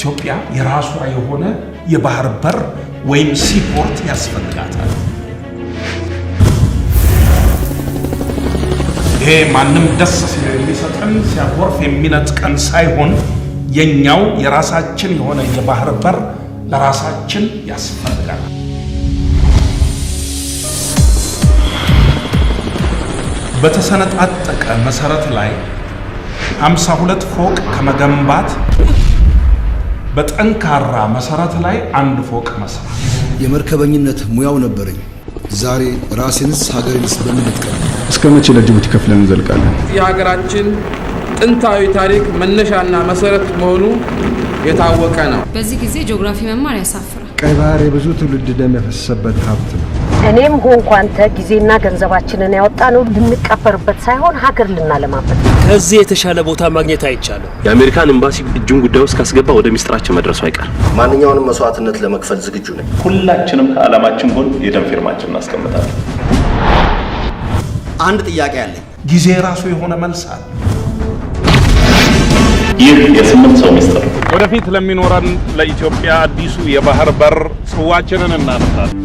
ኢትዮጵያ የራሷ የሆነ የባህር በር ወይም ሲፖርት ያስፈልጋታል። ይሄ ማንም ደስ የሚሰጠን ሲያጎርፍ የሚነጥቀን ሳይሆን የኛው የራሳችን የሆነ የባህር በር ለራሳችን ያስፈልጋል። በተሰነጣጠቀ መሰረት ላይ 52 ፎቅ ከመገንባት በጠንካራ መሰረት ላይ አንድ ፎቅ መስራት። የመርከበኝነት ሙያው ነበረኝ። ዛሬ ራሴንስ ሀገሬንስ በምን ልጥቀም? እስከ መቼ ለጅቡቲ ከፍለን እንዘልቃለን? የሀገራችን ጥንታዊ ታሪክ መነሻና መሰረት መሆኑ የታወቀ ነው። በዚህ ጊዜ ጂኦግራፊ መማር ያሳፍራል። ቀይ ባህር የብዙ ትውልድ ደም የፈሰሰበት ሀብት ነው። እኔም ሆንኩ አንተ ጊዜና ገንዘባችንን ያወጣነው ልንቀበርበት ሳይሆን ሀገር ልናለማበት። ከዚህ የተሻለ ቦታ ማግኘት አይቻልም። የአሜሪካን ኤምባሲ እጁን ጉዳዩ ውስጥ ካስገባ ወደ ሚስጥራችን መድረሱ አይቀር። ማንኛውንም መስዋዕትነት ለመክፈል ዝግጁ ነኝ። ሁላችንም ከዓላማችን ጎን የደም ፊርማችን እናስቀምጣለን። አንድ ጥያቄ አለኝ። ጊዜ ራሱ የሆነ መልስ አለ። ይህ የ8 ሰው ሚስጥር ወደፊት ለሚኖረን ለኢትዮጵያ አዲሱ የባህር በር ጽዋችንን እናነሳለን።